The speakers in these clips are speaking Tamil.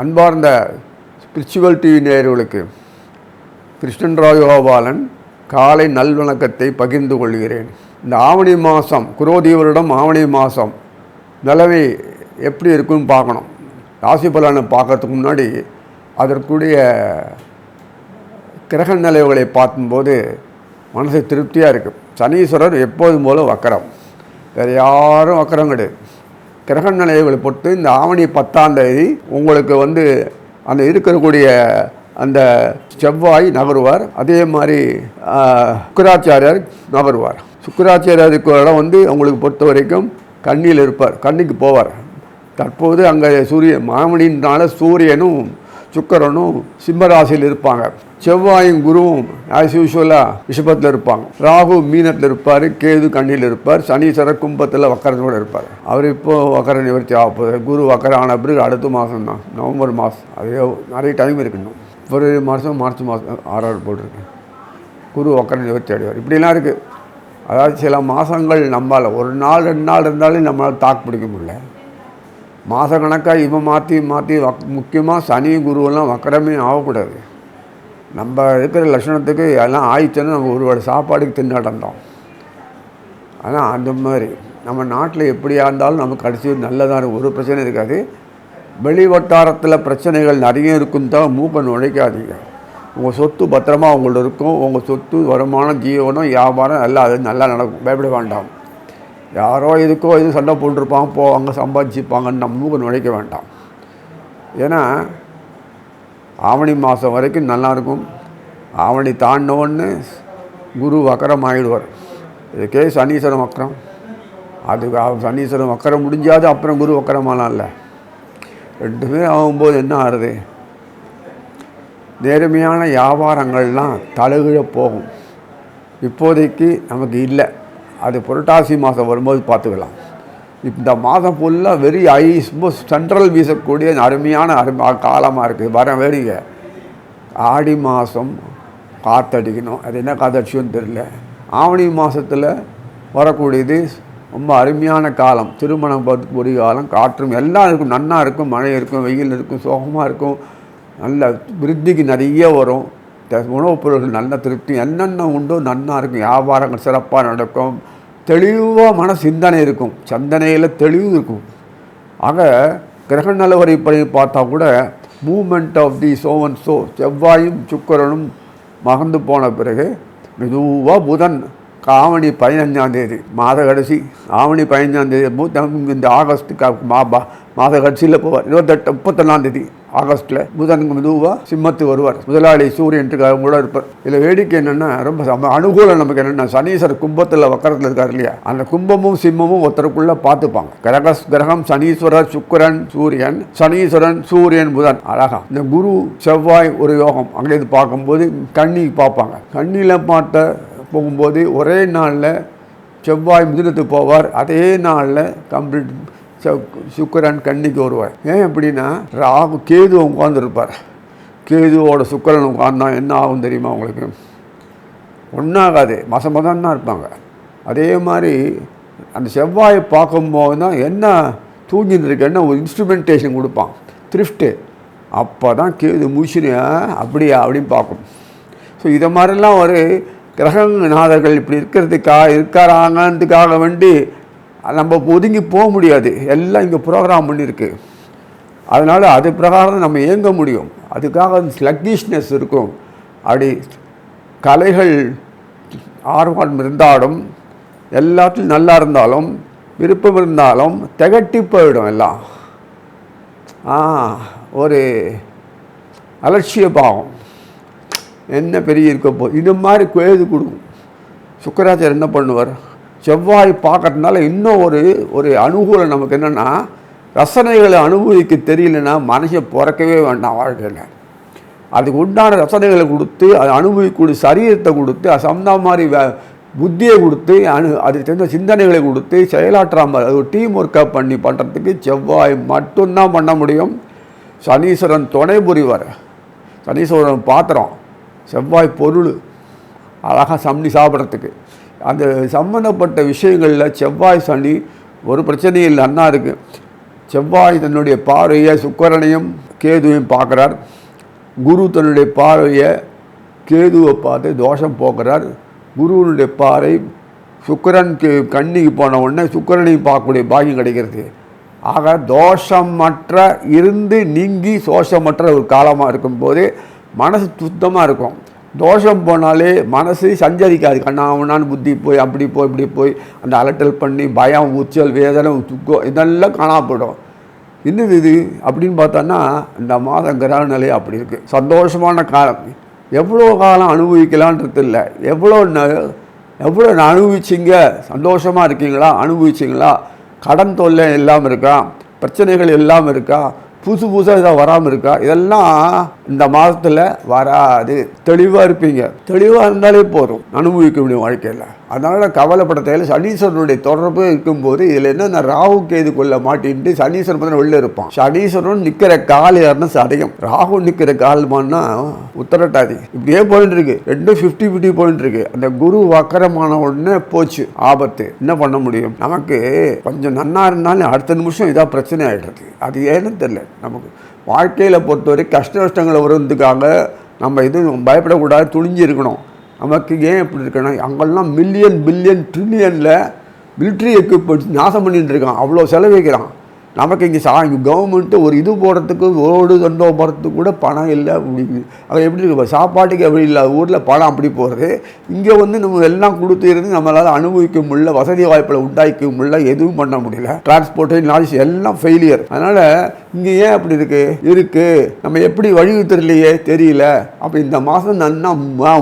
அன்பார்ந்த ஸ்பிரிச்சுவல் டிவி நேயர்களுக்கு கிருஷ்ணன் ராஜகோபாலன் காலை நல்வணக்கத்தை பகிர்ந்து கொள்கிறேன். இந்த ஆவணி மாதம், குரோதி வருடம் ஆவணி மாதம் நிலவை எப்படி இருக்குன்னு பார்க்கணும். ராசி பலனை பார்க்கறதுக்கு முன்னாடி அதற்குரிய கிரக நிலைவுகளை பார்க்கும்போது மனசு திருப்தியாக இருக்குது. சனீஸ்வரர் எப்போதும் போல வக்கரம், வேறு யாரும் வக்கரம் கிடையாது. கிரக நிலைகளை பொறுத்து இந்த ஆவணி 10ஆம் தேதி உங்களுக்கு அந்த இருக்கக்கூடிய அந்த செவ்வாய் நகருவார். அதே மாதிரி சுக்கிராச்சாரியர் நகருவார். சுக்கிராச்சாரியருக்கு இடம் உங்களுக்கு பொறுத்த வரைக்கும் கண்ணியில் இருப்பார், கண்ணிக்கு போவார். தற்போது அங்கே ஆவணினால சூரியனும் சுக்கிரனும் சிம்மராசியில் இருப்பாங்க. செவ்வாயும் குருவும் ஆஸ் யூஸ்வலாக ரிஷபத்தில் இருப்பாங்க. ராகு மீனத்தில் இருப்பார், கேது கண்ணியில் இருப்பார், சனீஸ்வரர் கும்பத்தில் வக்கரத்தோடு இருப்பார். அவர் இப்போது வக்கர நிவர்த்தி ஆகப்போகுது. குரு வக்கரம் ஆன பிறகு அடுத்த மாதம் தான், நவம்பர் மாதம். அதே நிறைய டைம் இருக்குன்னு. பிப்ரவரி மாதம், மார்ச் மாதம் 6 போட்டிருக்கு. குரு வக்கர நிவர்த்தி அடைவார். இப்படிலாம் இருக்குது. அதாவது சில மாதங்கள் நம்மளால் ஒரு நாள் 2 நாள் இருந்தாலும் நம்மளால் தாக்கு பிடிக்க முடியல. மாத கணக்காக இவன் மாற்றி முக்கியமாக சனி குருவெல்லாம் வக்கரமே ஆகக்கூடாது. நம்ம இருக்கிற லட்சணத்துக்கு எல்லாம் ஆயிடுச்சுன்னா நம்ம ஒரு சாப்பாடுக்கு திண்டாட்டோம். ஆனால் அந்த மாதிரி நம்ம நாட்டில் எப்படியா இருந்தாலும் நமக்கு கடைசி நல்லதாக இருக்கும், ஒரு பிரச்சனை இருக்காது. வெளி வட்டாரத்தில் பிரச்சனைகள் நிறைய இருக்கும் தான் மூக்கை நுழைக்காதீங்க. உங்கள் சொத்து பத்திரமா உங்கள்ட்ட இருக்கும். உங்கள் சொத்து வருமானம் ஜீவனம் வியாபாரம் எல்லாம் அது நல்லா நடக்கும், பயப்பட வேண்டாம். யாரோ எதுக்கோ எதுவும் சண்டை போட்டுருப்பாங்க, அங்கே சம்பாதிச்சுப்பாங்கன்னு நம்ம மூக்கை நுழைக்க வேண்டாம். ஏன்னா ஆவணி மாதம் வரைக்கும் நல்லாயிருக்கும். ஆவணி தாண்டினோன்னு குரு வக்கரம் ஆகிடுவார். இதுக்கே சனீஸ்வரம் வக்கரம். அது சனீஸ்வரம் வக்கரம் முடிஞ்சாது, அப்புறம் குரு வக்கரமாலாம் இல்லை. ரெண்டுமே ஆகும்போது என்ன ஆகுது, நேர்மையான வியாபாரங்கள்லாம் தழுகிழ போகும். இப்போதைக்கு நமக்கு இல்லை. அது புரட்டாசி மாதம் வரும்போது பார்த்துக்கலாம். இந்த மாதம் ஃபுல்லாக வெரி ரொம்ப சென்ட்ரல் வீசக்கூடிய அருமையான காலமாக இருக்குது. வர வேடிக்கை ஆடி மாதம் காற்றடிக்கணும். அது என்ன காற்றடிச்சுன்னு தெரியல. ஆவணி மாதத்தில் வரக்கூடியது ரொம்ப அருமையான காலம். திருமணம் பொறி காலம், காற்றும் எல்லாம் இருக்கும், நன்னா இருக்கும். மழை இருக்கும், வெயில் இருக்கும், சோகமாக இருக்கும். நல்ல விருத்திக்கு நிறைய வரும். உணவுப் பொருட்கள் நல்ல திருப்தி, என்னென்ன உண்டோ நன்னா இருக்கும். வியாபாரங்கள் சிறப்பாக நடக்கும். தெளிவான சிந்தனை இருக்கும், சிந்தனையில் தெளிவு இருக்கும். ஆக கிரக நிலவரைப்படி பார்த்தா கூட moment of the so and so செவ்வாயும் சுக்கிரனும் மகந்து போன பிறகு மெதுவாக புதன் ஆவணி 15ஆம் தேதி மாத கடைசி, ஆவணி 15ஆம் தேதி இந்த ஆகஸ்ட்டுக்கு மாத கடைசியில் போவார். 31ஆம் தேதி ஆகஸ்ட்டில் புதனுக்கு மெதுவாக சிம்மத்து வருவார். முதலாளி சூரியன்ட்டுக்காக கூட இருப்பார். இதில் வேடிக்கை என்னென்னா, ரொம்ப அனுகூலம் நமக்கு என்னென்னா, சனீஸ்வரர் கும்பத்தில் வக்கரத்தில் இருக்கார் இல்லையா, அந்த கும்பமும் சிம்மமும் ஒருத்தருக்குள்ளே பார்த்துப்பாங்க. கிரகம் சனீஸ்வரர் சுக்கிரன் சூரியன், சனீஸ்வரன் சூரியன் புதன். அழகா இந்த குரு செவ்வாய் ஒரு யோகம். அங்கேருந்து பார்க்கும்போது கண்ணி பார்ப்பாங்க. கண்ணியில் பார்த்த போகும்போது ஒரே நாளில் செவ்வாய் மிதுனத்துக்கு போவார். அதே நாளில் கம்ப்ளீட் சுக்கிரன் கன்னிக்கு வருவார். ஏன் அப்படின்னா, ராகு கேது உட்காந்துருப்பார். கேதுவோட சுக்கிரன் உட்கார்ந்தா என்ன ஆகும் தெரியுமா உங்களுக்கு? ஒன்றாகாது, மதம் தான் இருப்பாங்க. அதே மாதிரி அந்த செவ்வாயை பார்க்கும்போது தான் என்ன தூங்கின்னு இருக்கேன்னா ஒரு இன்ஸ்ட்ருமெண்டேஷன் கொடுப்பான், த்ரிஃப்ட்டு. அப்போ தான் கேது முழிச்சுன்னு அப்படியா அப்படின்னு பார்க்கும். ஸோ இதை மாதிரிலாம் ஒரு கிரகநாதர்கள் இப்படி இருக்காராங்கன்றதுக்காக வேண்டி நம்ம ஒதுங்கி போக முடியாது. எல்லாம் இங்கே ப்ரோக்ராம் பண்ணியிருக்கு. அதனால் அது பிரகாரம் நம்ம இயங்க முடியும். அதுக்காக ஸ்லக்கிஷ்னஸ் இருக்கும். அப்படி கலைகள் ஆர்வம் இருந்தாலும், எல்லாத்துலையும் நல்லா இருந்தாலும், விருப்பம் இருந்தாலும் திகட்டி போயிடும் எல்லாம். ஒரு அலட்சிய பாவம் என்ன பெரிய இருக்க போகுது. இது மாதிரி கேது கொடுக்கும். சுக்கிராச்சாரியர் என்ன பண்ணுவார், செவ்வாய் பார்க்கறதுனால இன்னும் ஒரு அனுகூலம் நமக்கு என்னென்னா, ரசனைகளை அனுபவிக்க தெரியலன்னா மனுஷன் பிறக்கவே வேண்டாம் வாழ்க்கையில். அதுக்கு உண்டான ரசனைகளை கொடுத்து, அதை அனுபவிக்கூடிய சரீரத்தை கொடுத்து, அது சம்மந்த மாதிரி புத்தியை கொடுத்து, அதுக்கு தெரிந்த சிந்தனைகளை கொடுத்து செயலாற்றாமல் அது ஒரு டீம் ஒர்க்காக பண்ணி பண்ணுறதுக்கு செவ்வாய் மட்டும்தான் பண்ண முடியும். சனீஸ்வரன் துணை புரிவார். சனீஸ்வரன் பாத்திரம், செவ்வாய் பொருள். அழகாக சாப்பிட்றதுக்கு. அந்த சம்மந்தப்பட்ட விஷயங்களில் செவ்வாய் சனி ஒரு பிரச்சனையும் இல்லை. அண்ணா இருக்குது. செவ்வாய் தன்னுடைய பார்வையை சுக்கிரனையும் கேதுவையும் பார்க்குறார். குரு தன்னுடைய பார்வையை கேதுவை பார்த்து தோஷம் போக்குறார். குருவனுடைய பார்வை சுக்கிரனுக்கு கண்ணிக்கு போன உடனே சுக்கிரனையும் பார்க்கக்கூடிய பாக்கியம் கிடைக்கிறது. ஆக தோஷமற்ற இருந்து நீங்கி சோஷமற்ற ஒரு காலமாக இருக்கும்போது மனசு சுத்தமாக இருக்கும். தோஷம் போனாலே மனசு சஞ்சரிக்காது. கண்ணாவனான்னு புத்தி போய் அப்படி போய் இப்படி போய் அந்த அலட்டல் பண்ணி பயம், உச்சல், வேதனை, துக்கம் இதெல்லாம் காணாப்படும். இன்னும் இது அப்படின்னு பார்த்தோன்னா இந்த மாதம் கிரக நிலை அப்படி இருக்குது. சந்தோஷமான காலம். எவ்வளோ காலம் அனுபவிக்கலான்றது இல்லை. எவ்வளோ அனுபவிச்சிங்க, சந்தோஷமாக இருக்கீங்களா, அனுபவிச்சிங்களா, கடன் தொல்லை எல்லாம் இருக்கா, பிரச்சனைகள் எல்லாம் இருக்கா, புதுசு புதுசாக இதாக வராமல் இருக்கா, இதெல்லாம் இந்த மாதத்தில் வராது. தெளிவாக இருப்பீங்க. தெளிவாக இருந்தாலே போதும் அனுபவிக்க முடியும் வாழ்க்கையில். அதனால் கவலைப்பட தேவையில்லை. சனீஸ்வரனுடைய தொடர்பு இருக்கும்போது இதில் என்ன ராகு கேதுக்குள்ளே மாட்டின்ட்டு சனீஸ்வரன் பார்த்தா வெளில இருப்பான். சனீஸ்வரன் நிற்கிற கால் யாருன்னா சதயம், ராகு நிற்கிற கால்மான்னா உத்தரட்டாதி. இப்படியே போயிட்டு இருக்கு. 50-50 போயிட்டு இருக்கு. அந்த குரு வக்கரமான உடனே போச்சு ஆபத்து. என்ன பண்ண முடியும்? நமக்கு கொஞ்சம் நன்னா இருந்தாலும் அடுத்த நிமிஷம் இதாக பிரச்சனை ஆகிடுறது. அது ஏன்னு தெரியல. நமக்கு வாழ்க்கையில் பொறுத்தவரை கஷ்ட நஷ்டங்களை வருவதுக்காக நம்ம எதுவும் பயப்படக்கூடாது, துணிஞ்சு இருக்கணும். நமக்கு ஏன் எப்படி இருக்குன்னா அங்கெல்லாம் மில்லியன் பில்லியன் ட்ரில்லியனில் மிலிட்ரி எக்யூப்மெண்ட்ஸ் நாசம் பண்ணிட்டு இருக்கான். அவ்வளோ செலவிக்கிறான். நமக்கு இங்கே கவர்மெண்ட்டு ஒரு இது போடுறதுக்கு ஓடு தண்டோ போகிறதுக்கு கூட பணம் இல்லை. அப்படி அது எப்படி இருக்கு? சாப்பாட்டுக்கு எப்படி இல்லை ஊரில் பணம் அப்படி போகிறது. இங்கே வந்து நம்ம எல்லாம் கொடுத்து இருந்து நம்மளால் அனுபவிக்க முடியல, வசதி வாய்ப்பில் உண்டாக்க முடியல, எதுவும் பண்ண முடியல. டிரான்ஸ்போர்ட்டு நாலேஜ் எல்லாம் ஃபெயிலியர். அதனால் இங்கே ஏன் அப்படி இருக்குது நம்ம எப்படி வழிவித்துறலையே தெரியல. அப்போ இந்த மாதம் நல்லா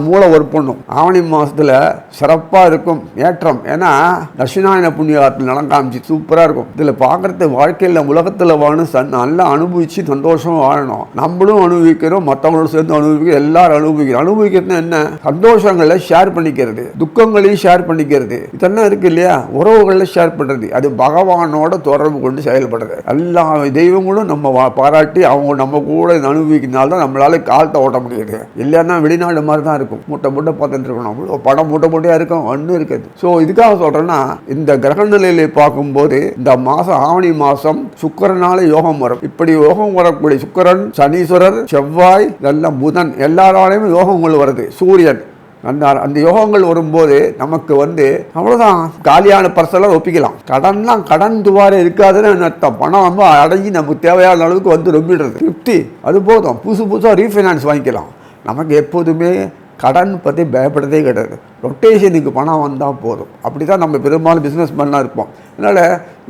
மூளை ஒர்க் பண்ணும். ஆவணி மாதத்தில் சிறப்பாக இருக்கும் ஏற்றம். ஏன்னா தட்சிணாயன புண்ணியத்தில் நலம் காமிச்சு சூப்பராக இருக்கும். இதில் பார்க்குறது வாழ்க்கையில் உலகத்தில் வாழணும், நல்லா அனுபவித்து சந்தோஷமாக வாழணும். நம்மளும் அனுபவிக்கிறோம், மற்றவங்களோட சேர்ந்து அனுபவிக்கிறோம், எல்லாரும் அனுபவிக்கிறோம். அனுபவிக்கிறது என்ன? சந்தோஷங்களை ஷேர் பண்ணிக்கிறது, துக்கங்களையும் ஷேர் பண்ணிக்கிறது, இதெல்லாம் இருக்குது இல்லையா? உறவுகளை ஷேர் பண்ணுறது, அது பகவானோட தொடர்பு கொண்டு செயல்படுறது. எல்லா தெய்வங்களும் நம்ம பாராட்டி அவங்க நம்ம கூட அனுபவிக்கிறதுனால நம்மளால காலத்தை ஓட்ட முடியுது. இல்லைன்னா வெளிநாடு மாதிரி தான் இருக்கும். மூட்டை பார்த்துட்டு இருக்கணும். அவ்வளோ படம் மூட்டையாக இருக்கும், ஒன்றும் இருக்காது. ஸோ இதுக்காக சொல்கிறேன்னா இந்த கிரக நிலையில பார்க்கும்போது இந்த மாதம் ஆவணி மாதம் சுக்கிரனால யோகம் வரும். இப்படி யோகம் வரக்கூடிய சுக்கிரன், சனீஸ்வரர், செவ்வாய், எல்லாம் புதன் எல்லாராலையும் யோகங்கள் வருது. சூரியன் அந்த யோகங்கள் வரும்போது நமக்கு வந்து அவ்வளோதான். காலியான பர்செல்லாம் ஒப்பிக்கலாம். கடன் துவாரம் இருக்காதுன்னு அர்த்தம். பணம் ரொம்ப அடங்கி நமக்கு தேவையான அளவுக்கு வந்து ரொம்பிடுறது. 50 அது போதும். புதுசாக ரீஃபைனான்ஸ் வாங்கிக்கலாம். நமக்கு எப்போதுமே கடன் பற்றி பயப்படுறதே கிடையாது. ரொட்டேஷனுக்கு பணம் வந்தால் போதும். அப்படி தான் நம்ம பெரும்பாலும் பிஸ்னஸ் பண்ணால் இருப்போம். அதனால்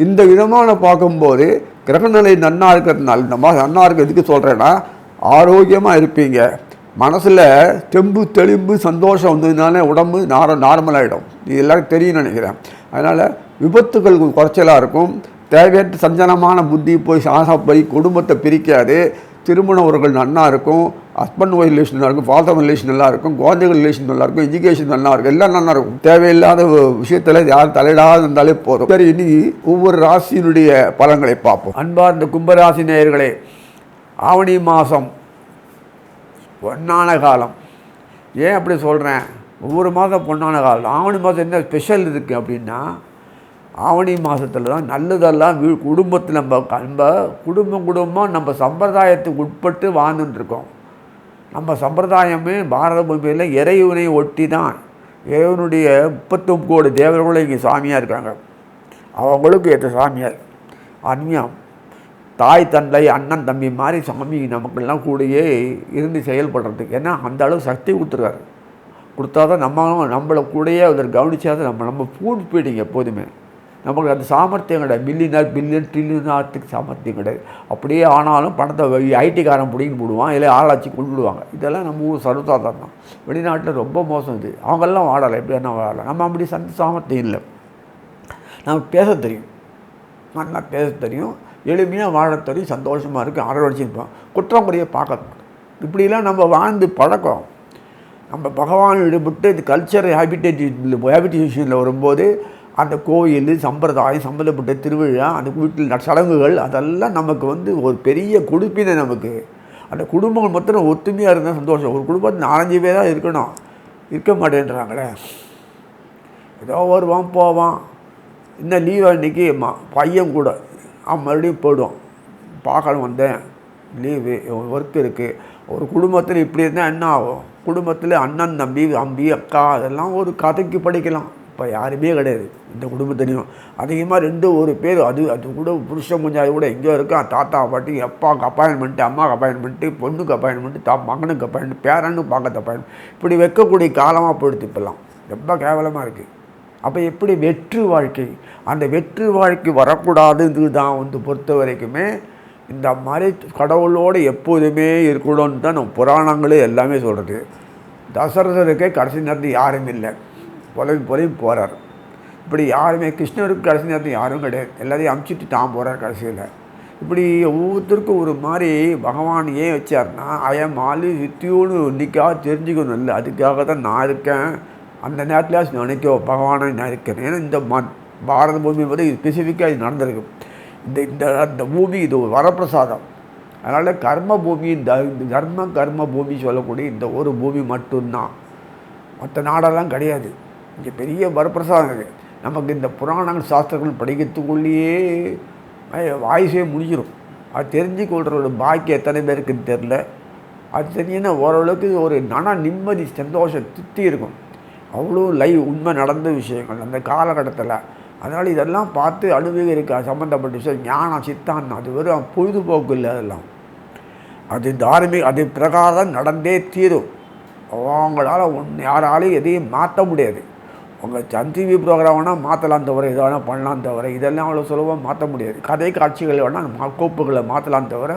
இந்த விதமான பார்க்கும்போது கிரகநிலை நன்னா இருக்கிறதுனால இந்த மாதிரி நன்னா இருக்கிறதுக்கு சொல்கிறேன்னா ஆரோக்கியமாக இருப்பீங்க. மனசில் தெம்பு தெளிம்பு சந்தோஷம் வந்ததுனால உடம்பு நார்மலாகிடும். இது எல்லாருக்கும் தெரியும் நினைக்கிறேன். அதனால் விபத்துகள் குறைச்சலாக இருக்கும். தேவையற்ற சஞ்சலமான புத்தி போய் போய் குடும்பத்தை பிரிக்காது. திருமண உறவுகள் நல்லா இருக்கும். ஹஸ்பண்ட் ஒய்ஃப் ரிலேஷன் நல்லா இருக்கும். ஃபாதர் ரிலேஷன் நல்லா இருக்கும். குழந்தைகள் ரிலேஷன் நல்லா இருக்கும். எஜுகேஷன் நல்லா இருக்கும். எல்லாம் நல்லா இருக்கும். தேவையில்லாத விஷயத்தில் யாரும் தலையிடாது இருந்தாலே போதும். சரி, இனி ஒவ்வொரு ராசியினுடைய பலன்களை பார்ப்போம். அன்பார்ந்த கும்பராசி நேயர்களே, ஆவணி மாதம் பொன்னான காலம். ஏன் அப்படி சொல்கிறேன்? ஒவ்வொரு மாதம் பொன்னான காலம். ஆவணி மாதம் என்ன ஸ்பெஷல் இருக்குது அப்படின்னா, ஆவணி மாதத்தில் தான் நல்லதெல்லாம் குடும்பத்தில் நம்ம குடும்பமாக நம்ம சம்பிரதாயத்துக்கு உட்பட்டு வாழ்ந்துட்டுருக்கோம். நம்ம சம்பிரதாயமே பாரத பூமியில் இறைவனை ஒட்டி தான். இறைவனுடைய 39 கோடி தேவர்களும் இங்கே சாமியாக இருக்காங்க. அவங்களுக்கு ஏற்ற சாமியார் அந்நியம் தாய் தந்தை அண்ணன் தம்பி மாதிரி சாமி நமக்கெல்லாம் கூடயே இருந்து செயல்படுறதுக்கு. ஏன்னா அந்த அளவு சக்தி கொடுத்துருக்காரு. கொடுத்தா தான் நம்மளை கூடயே அவர் கவனிச்சாதான் நம்ம பூன் போயிட்டீங்க. எப்போதுமே நமக்கு அந்த சாமர்த்தியம் கிடையாது. பில்லியன் ட்ரில்லியனாத்துக்கு சாமர்த்தியம் கிடையாது. அப்படியே ஆனாலும் பணத்தை ஐடிக்காரன் பிடிங்கி போடுவான், இல்லை ஆளாச்சி கொண்டு விடுவாங்க. இதெல்லாம் நம்ம ஊர் சர்வசாதாரணம் தான். வெளிநாட்டில் ரொம்ப மோசம் இது. அவங்கெல்லாம் வாடலை, எப்படின்னா வாடலை. நம்ம அப்படி சாமர்த்தியம் இல்லை. நமக்கு பேச தெரியும், நல்லா பேச தெரியும், எளிமையாக வாழ தெரியும், சந்தோஷமாக இருக்குது, அரவணைச்சிருப்போம், குற்றம் குறைய பார்க்க. இப்படிலாம் நம்ம வாழ்ந்து பழக்கம். நம்ம பகவான் ஈடுபட்டு இந்த கல்ச்சர் ஹேபிடேஷனில் வரும்போது அந்த கோயில் சம்பிரதாயம் சம்மந்தப்பட்ட திருவிழா, அந்த வீட்டில் சடங்குகள், அதெல்லாம் நமக்கு வந்து ஒரு பெரிய கொடுப்பினை. நமக்கு அந்த குடும்பங்கள் மொத்தம் ஒத்துமையாக இருந்தால் சந்தோஷம். ஒரு குடும்பத்தில் 4-5 பேர் தான் இருக்கணும். இருக்க மாட்டேன்றாங்களே. ஏதோ வருவான் போவான். இன்னும் லீவ் அன்றைக்கி பையன் கூட மறுபடியும் போய்டுவான். பார்க்கணும் வந்தேன், லீவு, ஒர்க் இருக்குது. ஒரு குடும்பத்தில் இப்படி இருந்தால் என்ன ஆகும்? குடும்பத்தில் அண்ணன் தம்பி அம்பி அக்கா அதெல்லாம் ஒரு கதைக்கு படிக்கலாம். இப்போ யாருமே கிடையாது இந்த குடும்பத்திலையும். அதிகமாக 2 பேர், அது கூட புருஷன் கொஞ்சம் அது கூட எங்கேயோ இருக்கான். தாத்தா பாட்டி அப்பாவுக்கு அப்பாயின்மெண்ட்டு, அம்மாவுக்கு அப்பாயின்மெண்ட்டு, பொண்ணுக்கு அப்பாயின்மெண்ட்டு, மகனுக்கு அப்பாயின்மெண்ட், பேரன்னு பார்க்க அப்பாயின்மெண்ட், இப்படி வைக்கக்கூடிய காலமாக போயிடுது இப்போல்லாம். ரொம்ப கேவலமாக இருக்குது. அப்போ எப்படி வெற்று வாழ்க்கை? அந்த வெற்று வாழ்க்கை வரக்கூடாதுன்னு தான் பொறுத்த வரைக்குமே இந்த மாதிரி கடவுளோடு எப்போதுமே இருக்கணும்னு தான் நம்ம புராணங்களே எல்லாமே சொல்கிறது. தசரதருக்கே கடைசி நேரத்தில் யாரும் இல்லை, பொலையும் போகிறார். இப்படி யாருமே கிருஷ்ணருக்கு கடைசி நேரத்தில் யாரும் கிடையாது, எல்லாத்தையும் அமுச்சிட்டு தான் போகிறார் கடைசியில். இப்படி ஒவ்வொருத்தருக்கும் ஒரு மாதிரி பகவான் ஏன் வச்சார்னா, ஐயம் ஆளு வித்தியோன்னு இன்னைக்காக தெரிஞ்சுக்கணும். இல்லை, அதுக்காக தான் நான் இருக்கேன். அந்த நேரத்தில் நினைக்க பகவானை நான் இருக்கேன். ஏன்னா இந்த பாரத பூமி வந்து ஸ்பெசிஃபிக்காக இது நடந்திருக்கு. இந்த பூமி இது ஒரு வரப்பிரசாதம். அதனால் கர்ம பூமி, இந்த கர்ம பூமி சொல்லக்கூடிய இந்த ஒரு பூமி மட்டும்தான், மற்ற நாடெல்லாம் கிடையாது. இங்கே பெரிய வரப்பிரசாதம் இருக்குது. நமக்கு இந்த புராணங்கள் சாஸ்திரங்கள் படிக்கிறதுக்குள்ளேயே வாய்ஸே முடிஞ்சிடும். அது தெரிஞ்சு கொள்கிற பாக்கியம் எத்தனை பேருக்குன்னு தெரில. அது தெரிஞ்சுன்னா ஓரளவுக்கு ஒரு நிம்மதி, சந்தோஷம், திருப்தி இருக்கும். அவ்வளோ உண்மை நடந்த விஷயங்கள் அந்த காலகட்டத்தில். அதனால் இதெல்லாம் பார்த்து அனுபவிக்க சம்மந்தப்பட்ட விஷயம் ஞானம், சித்தாந்தம், அது வெறும் பொழுதுபோக்கு இல்லை. அதெல்லாம் அது தார்மீக, அது பிரகாரம் நடந்தே தீரும். அவங்களால் யாராலையும் எதையும் மாற்ற முடியாது. உங்கள் சன் டிவி ப்ரோக்ராம் வேணால் மாற்றலாம் தவிர, இதை வேணால் பண்ணலாம் தவிர, இதெல்லாம் அவ்வளோ சுலபமாக மாற்ற முடியாது. கதை காட்சிகள் வேணால் கோப்புகளை மாற்றலாம் தவிர,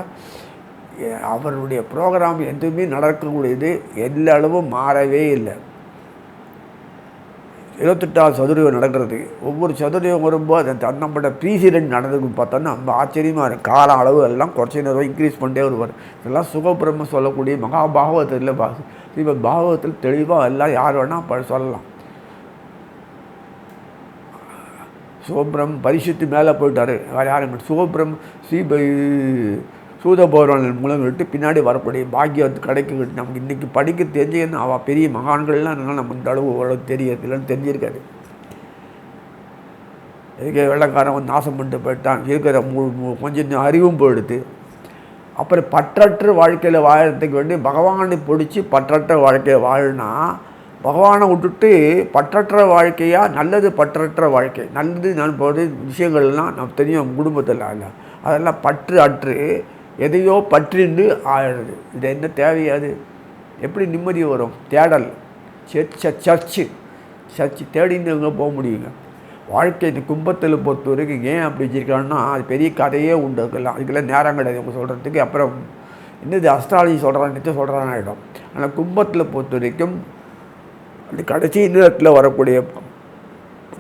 அவருடைய ப்ரோக்ராம் எதுவுமே நடக்கக்கூடியது எல்லா அளவும் மாறவே இல்லை. 28வது சதுரயுகம் நடக்கிறது. ஒவ்வொரு சதுரயுகம் வரும்போது அதை தன்னப்பட்ட ப்ரீசிடென்ட் நடந்ததுக்கு பார்த்தோன்னா நம்ம ஆச்சரியமாக இருக்கும். கால அளவு எல்லாம் குறைச்சி நேரம் இன்க்ரீஸ் பண்ணிட்டே வருவார். இதெல்லாம் சுகபிரம்ம சொல்லக்கூடிய மகாபாகவத்தில் இப்போ பாகவத்தில் தெளிவாக எல்லாம் யார் வேணால் சொல்லலாம். சுகபிரம் பரிசுத்து மேலே போயிட்டார். வேறு யாரும் சுகபிரம் சூத பௌராணன் மூலம் விட்டு பின்னாடி வரக்கூடிய பாக்கியத்து கிடைக்க நமக்கு இன்றைக்கி படிக்க தெரிஞ்சுன்னு அவள் பெரிய மகான்கள்லாம் என்னென்னா நம்ம இந்த அளவு ஓரளவு தெரியறதுலன்னு தெரிஞ்சிருக்காது. இதுக்கே வெள்ளக்காரன் வந்து நாசம் பண்ணிட்டு போயிட்டான். இருக்கிற கொஞ்சம் அறிவும் போயிடுது. அப்புறம் பற்றற்ற வாழ்க்கையில் வாழறதுக்கு வேண்டி பகவானை பிடிச்சி பற்றற்ற வாழ்க்கையை வாழினா, பகவானை விட்டுட்டு பற்றற்ற வாழ்க்கையாக நல்லது, பற்றற்ற வாழ்க்கை நல்லது நான் போது விஷயங்கள்லாம் நம்ம தெரியும் குடும்பத்தில். அதெல்லாம் பற்று அற்று எதையோ பற்றிண்டு ஆயிடுது. இது என்ன தேவையாது? எப்படி நிம்மதி வரும்? தேடல், சர்ச்சு தேடின்னு எங்கே போக முடியுங்க? வாழ்க்கை இந்த கும்பத்தில் பொறுத்த வரைக்கும் ஏன் அப்படி வச்சுருக்காங்கன்னா, அது பெரிய கதையே உண்டு. அதுக்கெல்லாம் நேரம் கிடையாது அவங்க சொல்கிறதுக்கு. அப்புறம் இன்னது அஸ்ட்ராலஜி சொல்கிறான்னு சொல்கிறான்னு ஆகிடும். ஆனால் கும்பத்தில் பொறுத்த வரைக்கும் அந்த கடைசி நேரத்தில் வரக்கூடிய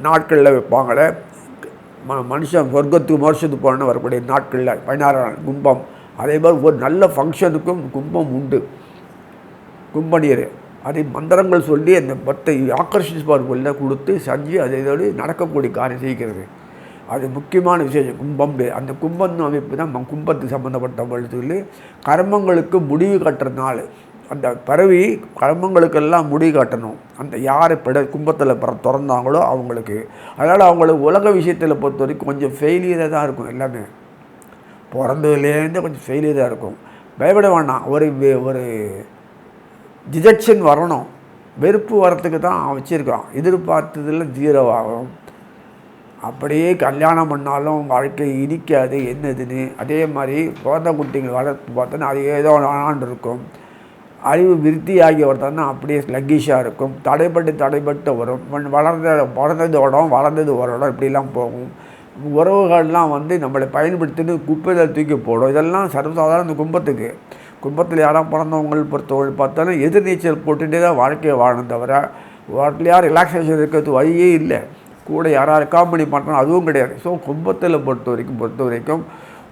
நாட்களில் வைப்பாங்களே, மனுஷன் சொர்க்கத்துக்கு மோட்சத்துக்கு போகணுன்னு வரக்கூடிய நாட்களில் 16 நாள் கும்பம். அதே மாதிரி ஒரு நல்ல ஃபங்க்ஷனுக்கும் கும்பம் உண்டு. கும்பநீர் அதை மந்திரங்கள் சொல்லி அந்த பத்தை ஆக்கர்ஷிப்பார்களில் கொடுத்து செஞ்சு அதை இதோடு நடக்கக்கூடிய காரியம் செய்கிறது. அது முக்கியமான விசேஷம் கும்பம். அந்த கும்பம் அமைப்பு தான் கும்பத்துக்கு சம்மந்தப்பட்ட சொல்லி கர்மங்களுக்கு முடிவு கட்டுற நாள். அந்த பறவை கர்மங்களுக்கெல்லாம் முடிவு காட்டணும். அந்த யார் கும்பத்தில் திறந்தாங்களோ அவங்களுக்கு. அதனால் அவங்களுக்கு உலக விஷயத்தில் பொறுத்த வரைக்கும் கொஞ்சம் ஃபெயிலியராக தான் இருக்கும். எல்லாமே பிறந்ததுலேருந்து கொஞ்சம் ஃபெயிலியராக இருக்கும். பயப்பட வேண்டாம். ஒரு டிஜெக்ஷன் வரணும், வெறுப்பு வரத்துக்கு தான் வச்சுருக்கான். எதிர்பார்த்ததில் 0 ஆகும். அப்படியே கல்யாணம் பண்ணாலும் வாழ்க்கை இனிக்காது என்னதுன்னு. அதே மாதிரி பிறந்த குட்டிகள் வளர்ப்பு பார்த்தோன்னா அது ஏதோ ஆண்டு இருக்கும். அறிவு விருத்தியாகி வரத்தோன்னா அப்படியே லக்கிஷாக இருக்கும். தடைப்பட்டு வரும். வளர்ந்தது வரோடம் இப்படிலாம் போகும். உறவுகள்லாம் நம்மளை பயன்படுத்திட்டு குப்பையில் தூக்கி போடும். இதெல்லாம் சர்வசாதாரண இந்த கும்பத்தில் யாராவது பிறந்தவங்க பொறுத்தவரை பார்த்தோன்னா எதிர்நீச்சல் போட்டுகிட்டே தான் வாழ்க்கையை வாழணும் தவிர வாழ்க்கையில் யார் ரிலாக்ஸேஷன் இருக்கிறது வழியே இல்லை. கூட யாராவது காமெடி பண்ணுறோம் அதுவும் கிடையாது. ஸோ கும்பத்தில் பொறுத்த வரைக்கும்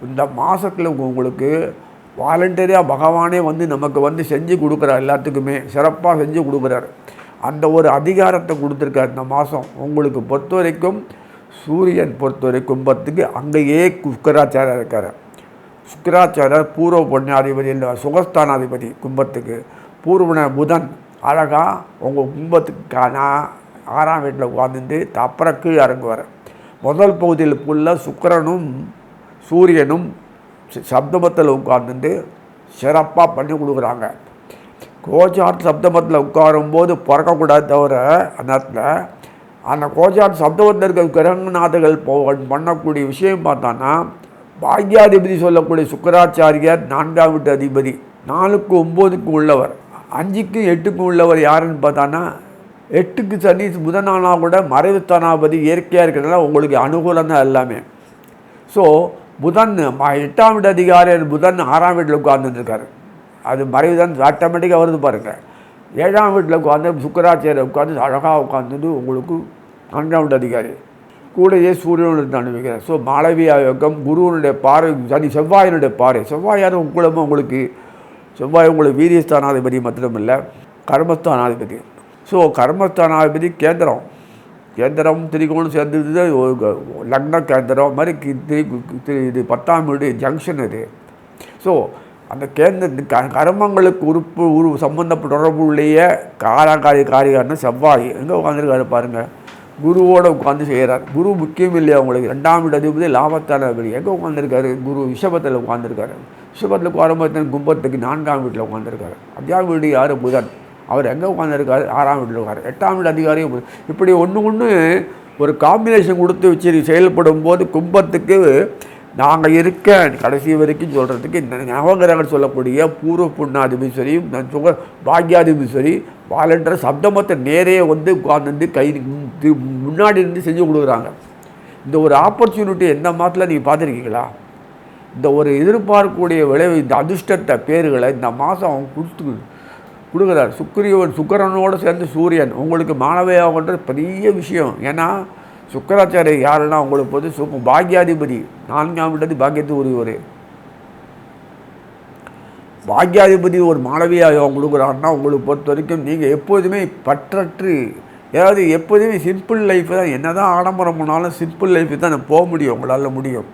இந்த மாதத்தில் உங்களுக்கு வாலண்டரியாக பகவானே நமக்கு செஞ்சு கொடுக்குறார். எல்லாத்துக்குமே சிறப்பாக செஞ்சு கொடுக்குறாரு. அந்த ஒரு அதிகாரத்தை கொடுத்துருக்காரு இந்த மாதம். உங்களுக்கு பொறுத்த வரைக்கும் சூரியன் பொறுத்த வரைக்கும் கும்பத்துக்கு அங்கேயே சுக்கராச்சாரியார் இருக்கார். சுக்கராச்சாரியார் பூர்வ புண்ணியாதிபதி இல்லை சுகஸ்தானாதிபதி கும்பத்துக்கு. பூர்வன புதன் அழகாக உங்கள் குடும்பத்துக்கு நான் 6ஆம் வீட்டில் உட்காந்துட்டு அப்புறம் கீழே இறங்குவார். முதல் பகுதியில் ஃபுல்லாக சுக்கிரனும் சூரியனும் சப்தமத்தில் உட்காந்துட்டு சிறப்பாக பண்ணி கொடுக்குறாங்க. கோச்சாட் சப்தமத்தில் உட்காரும்போது பிறக்கக்கூடாது தவிர அந்த நேரத்தில் அந்த கோச்சாட் சப்தமத்தில் இருக்கிற கிரகநாதர்கள் பண்ணக்கூடிய விஷயம் பார்த்தான்னா, பாக்யாதிபதி சொல்லக்கூடிய சுக்கராச்சாரியார் 4ஆம் வீட்டு அதிபதி, 4க்கு 9க்கு உள்ளவர், 5க்கு 8க்கு உள்ளவர் யாருன்னு பார்த்தான்னா, 8க்கு சனி புதனானா கூட மறைவுஸ்தானாபதி இயற்கையாக இருக்கிறதுனால உங்களுக்கு அனுகூலம் தான் எல்லாமே. ஸோ புதன் 8ஆம் வீட்டு அதிகாரி புதன் 6ஆம் வீட்டில் உட்கார்ந்துருக்காரு. அது மறைவு தான் ஆட்டோமேட்டிக்காக வருது பாருங்கள். 7ஆம் வீட்டில் உட்காந்து சுக்கராச்சாரியர் உட்காந்து அழகாக உட்காந்துட்டு உங்களுக்கு 4ஆம் வீட்டு அதிகாரி கூடயே சூரியனுடன் அனுபவிக்கிறார். ஸோ மாளவியா யோகம், குருவனுடைய பாறை, சனி செவ்வாயினுடைய பாறை. செவ்வாய் யாரும் உங்களுக்கு செவ்வாய் உங்களுக்கு வீரியஸ்தானாதிபதி மாத்திரமில்லை, கர்மஸ்தானாதிபதி. ஸோ கர்மஸ்தானாதிபதி கேந்திரம் திரிகோணம் சேர்ந்து லக்ன கேந்திரம் மாதிரி இது 10ஆம் வீடு ஜங்ஷன் இது. ஸோ அந்த கர்மங்களுக்கு சம்பந்தப்பட்ட தொடர்புடைய காரிகாரன்னு செவ்வாய் எங்கே உட்காந்துருக்காரு பாருங்கள், குருவோடு உட்காந்து செய்கிறார். குரு முக்கியம் இல்லையா உங்களுக்கு, 2ஆம் வீடு அதிபதி லாபத்தான எங்கே உட்காந்துருக்காரு, குரு ரிஷபத்தில் உட்காந்துருக்காரு. ரிஷபத்தில் உட்காரும்போது கும்பத்துக்கு 4ஆம் வீட்டில் உட்காந்துருக்காரு. 5ஆம் வீடு யார், புதன், அவர் எங்கே உட்காந்துருக்காரு, 6ஆம் வீட்டில் உட்காரு. 8ஆம் வீடு அதிகாரியும் இப்படி ஒன்று ஒரு காம்பினேஷன் கொடுத்து வச்சு செயல்படும் போது கும்பத்துக்கு நாங்கள் இருக்க கடைசி வரைக்கும் சொல்கிறதுக்கு இந்த நவகிரகங்கள் சொல்லக்கூடிய பூர்வ புண்ணாதிபதி சரி, பாக்யாதிபதி சரி, வாலண்டர் சப்தமத்தை நேரே உட்காந்து கை முன்னாடி இருந்து செஞ்சு கொடுக்குறாங்க. இந்த ஒரு ஆப்பர்ச்சுனிட்டி எந்த மாதத்தில் நீங்கள் பார்த்துருக்கீங்களா? இந்த ஒரு எதிர்பார்க்கக்கூடிய விளைவு, இந்த அதிர்ஷ்டத்தை பேர்களை இந்த மாதம் அவங்க கொடுக்குறார். சுக்கிரனோடு சேர்ந்து சூரியன் உங்களுக்கு மாணவியாகன்றது பெரிய விஷயம். ஏன்னா சுக்கராச்சாரியர் யாருன்னா உங்களுக்கு பாக்யாதிபதி, 4ஆம் வீட்டு பாக்கியத்து உரியவர். பாக்யாதிபதி ஒரு மாணவியாக கொடுக்குறாருன்னா உங்களுக்கு பொறுத்த வரைக்கும் நீங்கள் எப்போதுமே பற்றற்று, ஏதாவது எப்போதுமே சிம்பிள் லைஃப் தான். என்ன தான் ஆடம்பரம் பண்ணாலும் சிம்பிள் லைஃப் தான் போக முடியும், உங்களால் முடியும்.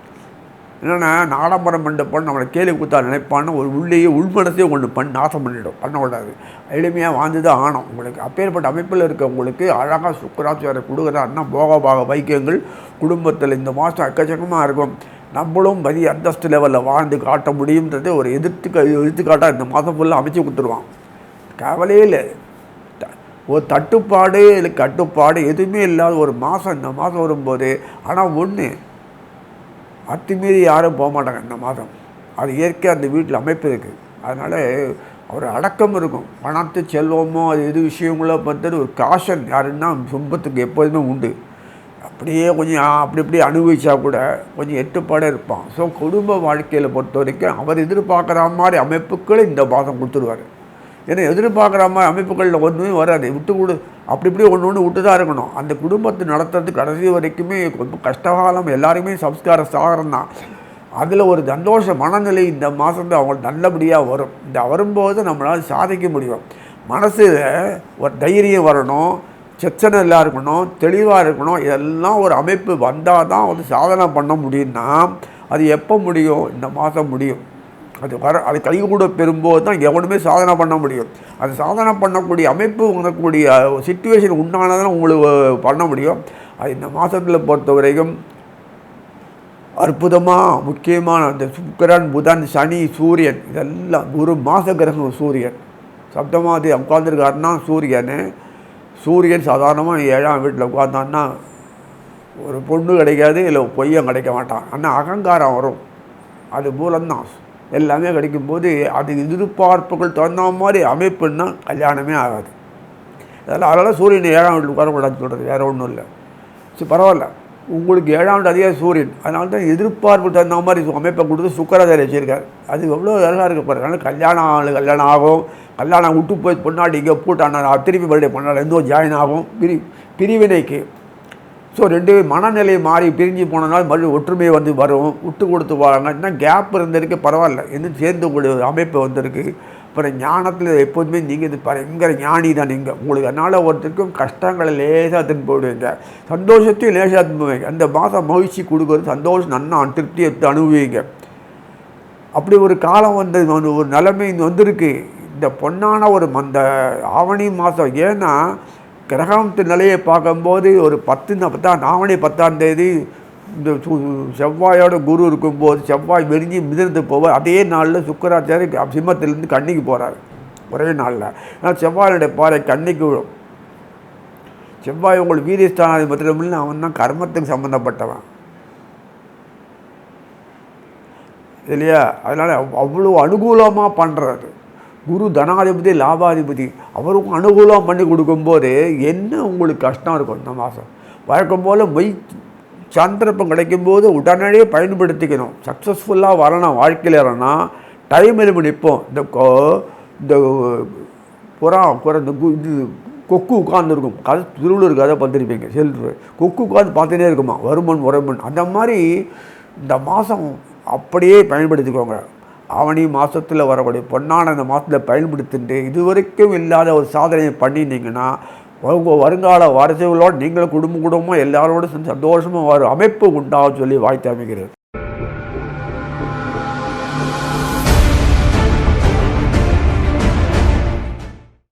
என்னென்னா ஆடம்பரம் பண்ணப்போ நம்மளை கேள்வி கொடுத்தா நினைப்பான்னு ஒரு உள்மனசே ஒன்று நாசம் பண்ணக்கூடாது. எளிமையாக வாழ்ந்து தான் ஆணும். உங்களுக்கு அப்பேற்பட்ட அமைப்பில் இருக்கவங்களுக்கு அழகாக சுக்கராச்சாரியர் கொடுக்குறாருன்னா போகபாக வைக்கியங்கள் குடும்பத்தில் இந்த மாதம் எக்கச்சக்கமாக இருக்கும். நம்மளும் பெரிய அந்தஸ்து லெவலில் வாழ்ந்து காட்ட முடியுன்றது ஒரு எடுத்துக்காட்டாக இந்த மாதம் ஃபுல்லாக அமைச்சு கொடுத்துருவான். கவலையே இல்லை, ஒரு தட்டுப்பாடு இல்லை கட்டுப்பாடு எதுவுமே இல்லாத ஒரு மாதம் இந்த மாதம் வரும்போது. ஆனால் ஒன்று அத்துமீறி யாரும் போக மாட்டாங்க இந்த மாதம். அது இயற்கையாக அந்த வீட்டில் அமைப்பு இருக்குது. அதனால் ஒரு அடக்கம் இருக்கும். பணத்து செல்வமோ அது எது விஷயங்களோ பார்த்துட்டு ஒரு காஷன் யாருன்னா சொம்பத்துக்கு எப்போதுமே உண்டு. அப்படியே கொஞ்சம் அப்படி அனுபவிச்சா கூட கொஞ்சம் எட்டுப்பாடாக இருப்பான். ஸோ குடும்ப வாழ்க்கையில் பொறுத்த வரைக்கும் அவர் எதிர்பார்க்குற மாதிரி அமைப்புகளை இந்த மாதம் கொடுத்துருவார். ஏன்னா எதிர்பார்க்குற மாதிரி அமைப்புகளில் ஒன்றுமே வராது. அப்படி ஒன்று விட்டு தான் இருக்கணும். அந்த குடும்பத்தை நடத்துறது கடைசி வரைக்குமே ரொம்ப கஷ்டகாலம். எல்லாருமே சம்ஸ்கார சாகரம் தான். அதில் ஒரு சந்தோஷ மனநிலை இந்த மாதம் அவங்களுக்கு நல்லபடியாக வரும். இந்த வரும்போது நம்மளால் சாதிக்க முடியும். மனசில் ஒரு தைரியம் வரணும், செச்சனை எல்லாம் இருக்கணும், தெளிவாக இருக்கணும். இதெல்லாம் ஒரு அமைப்பு வந்தால் தான் சாதனை பண்ண முடியும்னா அது எப்போ முடியும்? இந்த மாதம் முடியும். அது கைகூட பெறும்போது தான் எவனுமே சாதனை பண்ண முடியும். அது சாதனை பண்ணக்கூடிய அமைப்பு உணரக்கூடிய சிச்சுவேஷன் உண்டானதான் உங்களுக்கு பண்ண முடியும். அது இந்த மாதத்தில் பொறுத்த வரைக்கும் அற்புதமாக முக்கியமான அந்த சுக்கிரன், புதன், சனி, சூரியன் இதெல்லாம் ஒரு மாத கிரகம். சூரியன் சப்தமாதி உட்காந்துருக்காருன்னா சூரியன் சாதாரணமாக 7ஆம் வீட்டில் உட்காந்தான்னா ஒரு பொண்ணு கிடைக்காது, இல்லை பொய்யம் கிடைக்க மாட்டான். ஆனால் அகங்காரம் வரும். அது மூலம்தான் எல்லாமே கிடைக்கும்போது அது எதிர்பார்ப்புகள் தகுந்த மாதிரி அமைப்புன்னா கல்யாணமே ஆகாது. அதனால் சூரியன் 7ஆம் வீட்டில் உட்காரக்கூடாதுன்னு சொல்கிறது வேறு ஒன்றும் இல்லை. சரி பரவாயில்ல, உங்களுக்கு 7ஆம் வீட்டு அதிகாரி சூரியன். அதனால தான் எதிர்பார்ப்பு தகுந்த மாதிரி அமைப்பை கொடுத்து சுக்கராச்சாரியர் வச்சுருக்காரு. அது எவ்வளோ அழகாக இருக்க பாருங்க. அதனால் கல்யாணம் ஆகும். கல்யாணம் விட்டு போய் பொண்ணாடி இங்கே போட்டான திருப்பி மறுபடியும் பண்ணால் எந்தோ ஜாயின் ஆகும் பிரிவினைக்கு. ஸோ ரெண்டு மனநிலை மாறி பிரிஞ்சு போனதுனால மறுபடியும் ஒற்றுமை வரும். விட்டு கொடுத்து வராங்க. இன்னும் கேப் இருந்திருக்கு பரவாயில்ல, இன்னும் சேர்ந்து கூடிய அமைப்பு வந்திருக்கு. அப்புறம் ஞானத்தில் எப்போதுமே நீங்கள் இது பயங்கர ஞானி தான் நீங்கள். உங்களுக்கு அதனால் ஒருத்தருக்கும் கஷ்டங்களை லேசாக திரும்பி போயிடுவீங்க, சந்தோஷத்தையும் லேசாக திரும்புவீங்க. அந்த மாதம் மகிழ்ச்சி கொடுக்குறது சந்தோஷம் நன்னா திருப்தி எடுத்து அனுபவிங்க. அப்படி ஒரு காலம் ஒரு நிலைமை வந்திருக்கு. இந்த பொன்னான ஒரு அந்த ஆவணி மாதம், ஏன்னா கிரகத்து நிலையை பார்க்கும்போது ஒரு 10 ஆவணி 10ஆம் தேதி இந்த செவ்வாயோட குரு இருக்கும்போது செவ்வாய் விரிஞ்சு மிதந்து போவார். அதே நாளில் சுக்கராச்சாரியர் சிம்மத்திலேருந்து கன்னிக்கு போகிறார் ஒரே நாளில். ஏன்னா செவ்வாயுடைய பாறை கன்னிக்கு விழும். செவ்வாய் உங்களுக்கு வீரியஸ்தானாதிபத்தியம் இல்லை, அவன் தான் கர்மத்துக்கு சம்மந்தப்பட்டவன் இல்லையா? அதனால் அவ்வளோ அனுகூலமாக பண்ணுறாரு. குரு தனாதிபதி லாபாதிபதி, அவருக்கும் அனுகூலம் பண்ணி கொடுக்கும்போது என்ன உங்களுக்கு கஷ்டம் இருக்கும் இந்த மாதம். வழக்கம் போல் சந்தர்ப்பம் கிடைக்கும்போது உடனடியே பயன்படுத்திக்கணும். சக்ஸஸ்ஃபுல்லாக வரணும், வாழ்க்கையில் வரணும். டைம் எலும்பு நிற்போம். இந்த புறா இது கொக்கு உட்காந்துருக்கும், கதை திருவள்ளூர் கதை பார்த்துருப்பீங்க. கொக்கு உட்காந்து பார்த்துட்டே இருக்குமா, வருமன். அந்த மாதிரி இந்த மாதம் அப்படியே பயன்படுத்திக்கோங்க. ஆவணி மாதத்தில் வரக்கூடிய பொன்னான இந்த மாதத்தில் பயன்படுத்திட்டு இதுவரைக்கும் இல்லாத ஒரு சாதனையை பண்ணினீங்கன்னா வருங்கால வாரிசுகளோடு நீங்களும் குடும்பமாக எல்லாரோடும் சந்தோஷமாக ஒரு அமைப்பு உண்டாக சொல்லி வாழ்த்து அமைகிறது.